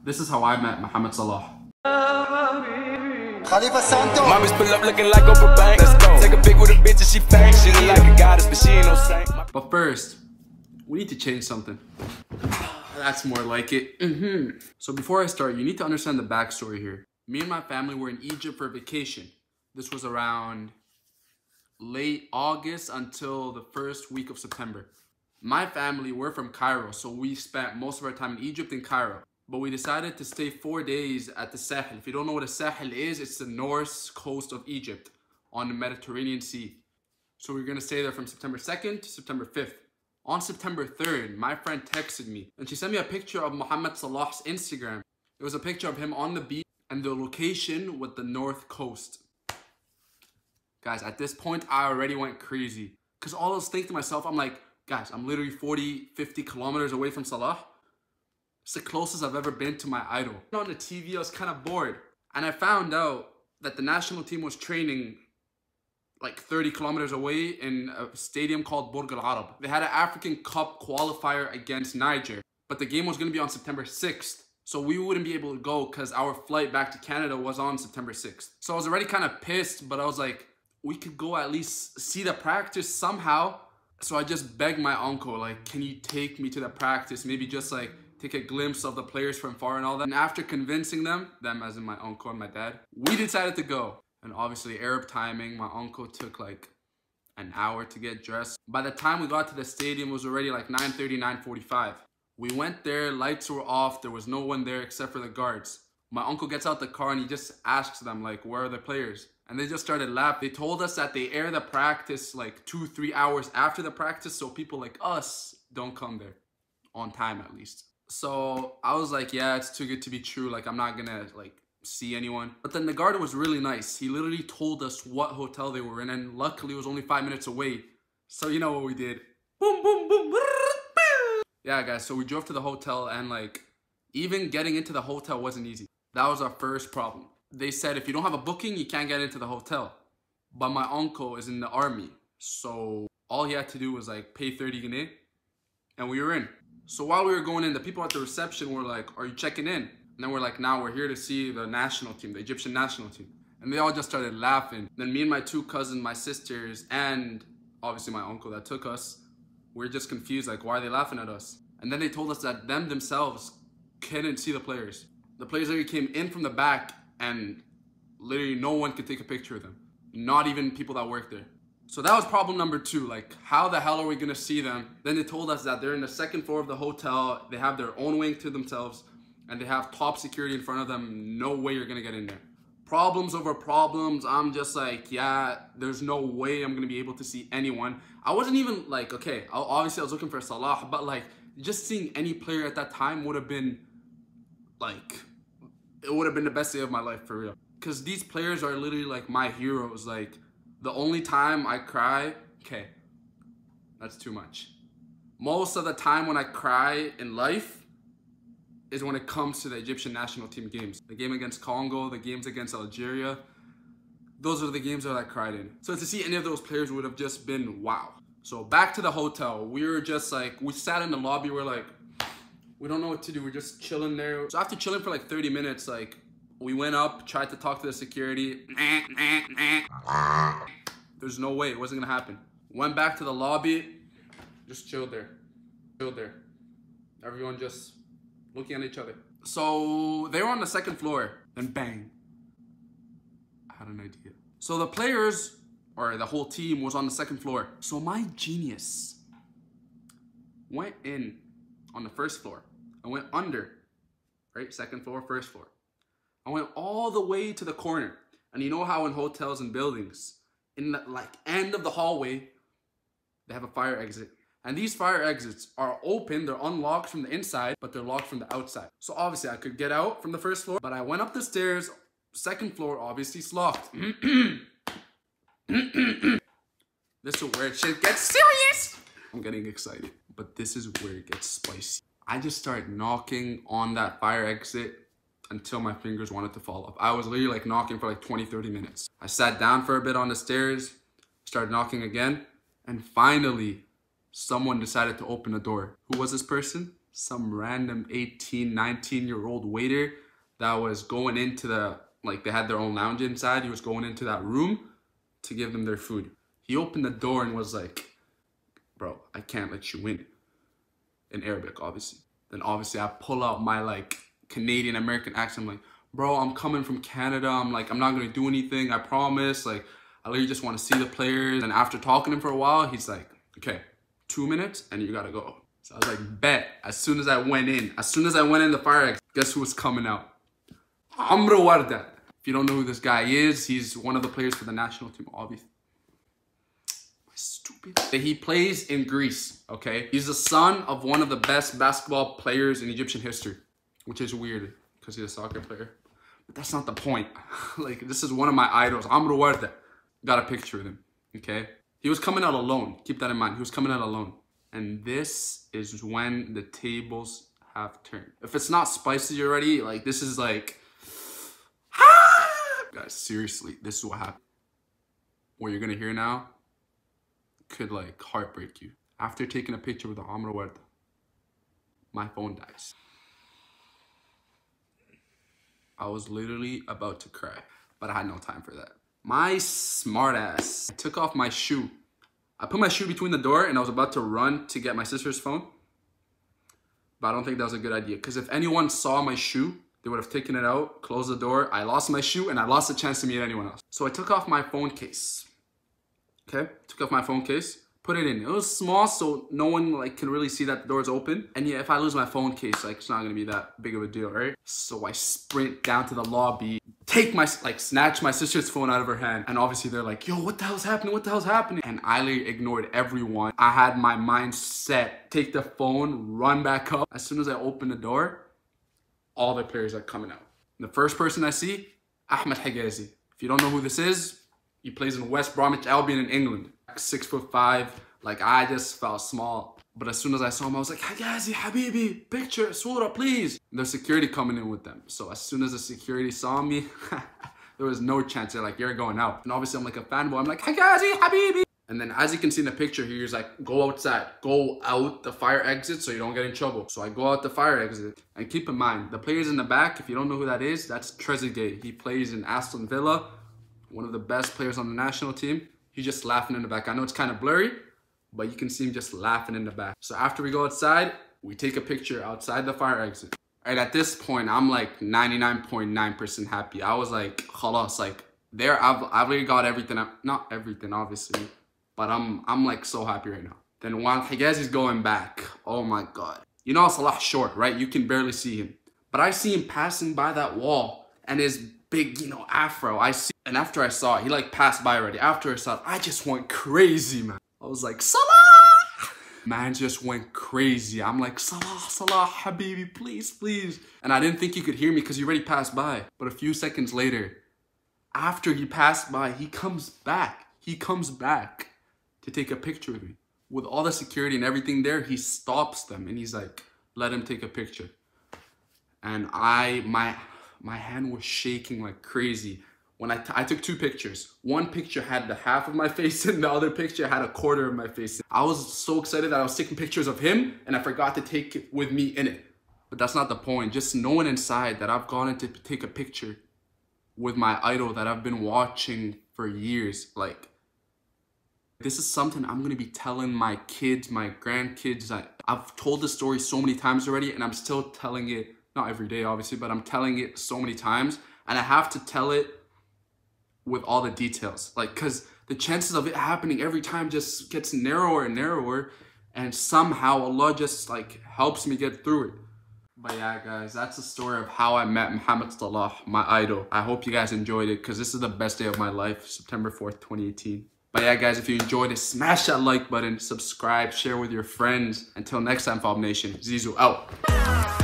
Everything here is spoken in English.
This is how I met Mohamed Salah. Mommy's pull up looking like Oprah Bank. Let's go. Take a pic with a bitch and she thanks. She look like a goddess, but she ain't no saint. But first, we need to change something. That's more like it. So before I start, you need to understand the backstory here. Me and my family were in Egypt for vacation. This was around late August until the first week of September. My family, we're from Cairo, so we spent most of our time in Egypt and Cairo. But we decided to stay 4 days at the Sahel. If you don't know what a Sahel is, it's the north coast of Egypt on the Mediterranean Sea. So we're gonna stay there from September 2nd to September 5th. On September 3rd, my friend texted me and she sent me a picture of Mohamed Salah's Instagram. It was a picture of him on the beach and the location with the north coast. Guys, at this point, I already went crazy. Because all I was thinking to myself, I'm like, guys, I'm literally 40, 50 kilometers away from Salah. It's the closest I've ever been to my idol. On the TV, I was kind of bored. And I found out that the national team was training like 30 kilometers away in a stadium called Burj Al Arab. They had an African Cup qualifier against Niger, but the game was going to be on September 6th. So we wouldn't be able to go because our flight back to Canada was on September 6th. So I was already kind of pissed, but I was like, we could go at least see the practice somehow. So I just begged my uncle, like, can you take me to the practice? Maybe just like take a glimpse of the players from far and all that. And after convincing them as in my uncle and my dad, we decided to go. And obviously Arab timing, my uncle took like an hour to get dressed. By the time we got to the stadium, it was already like 9:30, 9:45. We went there, lights were off, there was no one there except for the guards. My uncle gets out the car and he just asks them like, where are the players? And they just started laughing. They told us that they air the practice like 2-3 hours after the practice, so people like us don't come there on time at least. So I was like, yeah, it's too good to be true. Like, I'm not gonna like see anyone. But then the guard was really nice. He literally told us what hotel they were in, and luckily it was only 5 minutes away. So you know what we did? Boom, boom, boom, boom. Yeah, guys, so we drove to the hotel, and like, even getting into the hotel wasn't easy. That was our first problem. They said if you don't have a booking, you can't get into the hotel. But my uncle is in the army, so all he had to do was like pay 30 guinea, and we were in. So while we were going in, the people at the reception were like, are you checking in? And then we're like, nah, we're here to see the national team, the Egyptian national team. And they all just started laughing. Then me and my two cousins, my sisters, and obviously my uncle that took us, we're just confused, like, why are they laughing at us? And then they told us that them themselves couldn't see the players. The players literally came in from the back and literally no one could take a picture of them. Not even people that work there. So that was problem number 2, like, how the hell are we gonna see them? Then they told us that they're in the 2nd floor of the hotel, they have their own wing to themselves, and they have top security in front of them. No way you're gonna get in there. Problems over problems. I'm just like, yeah, there's no way I'm gonna be able to see anyone. I wasn't even like, okay, obviously I was looking for Salah, but like, just seeing any player at that time would have been like, it would have been the best day of my life, for real. Because these players are literally like my heroes. Like, the only time I cry, okay, that's too much. Most of the time when I cry in life is when it comes to the Egyptian national team games. The game against Congo, the games against Algeria. Those are the games that I cried in. So to see any of those players would have just been wow. So back to the hotel. We were just like, we sat in the lobby, we're like, we don't know what to do. We're just chilling there. So after chilling for like 30 minutes, like, we went up, tried to talk to the security. There's no way, it wasn't gonna happen. Went back to the lobby, just chilled there. Chilled there. Everyone just looking at each other. So they were on the 2nd floor, then bang. I had an idea. So the players, or the whole team, was on the 2nd floor. So my genius went in on the 1st floor. I went under, right? 2nd floor, 1st floor. I went all the way to the corner. And you know how in hotels and buildings, in the like end of the hallway, they have a fire exit. And these fire exits are open, they're unlocked from the inside, but they're locked from the outside. So obviously I could get out from the 1st floor, but I went up the stairs, 2nd floor, obviously it's locked. This is where shit gets serious. I'm getting excited, but this is where it gets spicy. I just started knocking on that fire exit until my fingers wanted to fall off. I was literally like knocking for like 20-30 minutes. I sat down for a bit on the stairs, started knocking again, and finally someone decided to open the door. Who was this person? some random 18, 19-year-old waiter that was going into the, like they had their own lounge inside. He was going into that room to give them their food. He opened the door and was like, bro, I can't let you in Arabic, obviously. Then obviously I pull out my like Canadian American accent. I'm like, bro, I'm coming from Canada. I'm like, I'm not gonna do anything, I promise. Like, I literally just want to see the players. And after talking to him for a while, he's like, okay, 2 minutes and you gotta go. So I was like, bet. As soon as I went in the fire exit, guess who was coming out? Amr Warda. If you don't know who this guy is, he's one of the players for the national team, obviously. Stupid. He plays in Greece, okay? He's the son of one of the best basketball players in Egyptian history, which is weird because he's a soccer player. But that's not the point. Like, this is one of my idols, Amr Warda. Got a picture of him, okay? He was coming out alone. Keep that in mind. He was coming out alone. And this is when the tables have turned. If it's not spicy already, like, this is like... Guys, seriously, this is what happened. What you're gonna hear now could like heartbreak you. After taking a picture with the Amr Warda, my phone dies. I was literally about to cry, but I had no time for that. My smart ass. I took off my shoe. I put my shoe between the door and I was about to run to get my sister's phone. But I don't think that was a good idea, because if anyone saw my shoe, they would have taken it out, closed the door. I lost my shoe and I lost the chance to meet anyone else. So I took off my phone case. Okay, took off my phone case, put it in. It was small, so no one like can really see that the door's open. And yeah, if I lose my phone case, like it's not gonna be that big of a deal, right? So I sprint down to the lobby, snatch my sister's phone out of her hand. And obviously they're like, yo, what the hell's happening? What the hell's happening? And I literally ignored everyone. I had my mind set, take the phone, run back up. As soon as I open the door, all the players are coming out. The first person I see, Ahmed Higazi. If you don't know who this is, he plays in West Bromwich Albion in England. 6'5", like I just felt small. But as soon as I saw him, I was like, Higazi, Habibi, picture, Surah, please. And there's security coming in with them. So as soon as the security saw me, there was no chance. They're like, you're going out. And obviously I'm like a fanboy. I'm like, Higazi, Habibi. And then as you can see in the picture here, he's like, go outside, go out the fire exit so you don't get in trouble. So I go out the fire exit. And keep in mind, the players in the back, if you don't know who that is, that's Trezeguet. He plays in Aston Villa, one of the best players on the national team. He's just laughing in the back. I know it's kind of blurry, but you can see him just laughing in the back. So after we go outside, we take a picture outside the fire exit. Right at this point, I'm like 99.9% happy. I was like, khalas, like there, I've already got everything. Not everything, obviously. But I'm like so happy right now. Then while Higazi's going back, oh my God. You know Salah's short, right? You can barely see him. But I see him passing by that wall and his big, you know, afro. And after I saw it, he like passed by already. After I saw it, I just went crazy, man. I was like, Salah! Man just went crazy. I'm like, Salah, Salah, Habibi, please, please. And I didn't think he could hear me because he already passed by. But a few seconds later, after he passed by, he comes back. He comes back to take a picture with me. With all the security and everything there, he stops them and he's like, let him take a picture. And my hand was shaking like crazy. When I took two pictures. One picture had the half of my face and the other picture had a quarter of my face. I was so excited that I was taking pictures of him and I forgot to take it with me in it. But that's not the point. Just knowing inside that I've gone in to take a picture with my idol that I've been watching for years. Like, this is something I'm gonna be telling my kids, my grandkids. I've told this story so many times already and I'm still telling it, not every day obviously, but I'm telling it so many times. And I have to tell it with all the details. Like, cause the chances of it happening every time just gets narrower and narrower. And somehow Allah just like helps me get through it. But yeah, guys, that's the story of how I met Mohamed Salah, my idol. I hope you guys enjoyed it because this is the best day of my life, September 4th, 2018. But yeah, guys, if you enjoyed it, smash that like button, subscribe, share with your friends. Until next time, Fob Nation, Zizo out.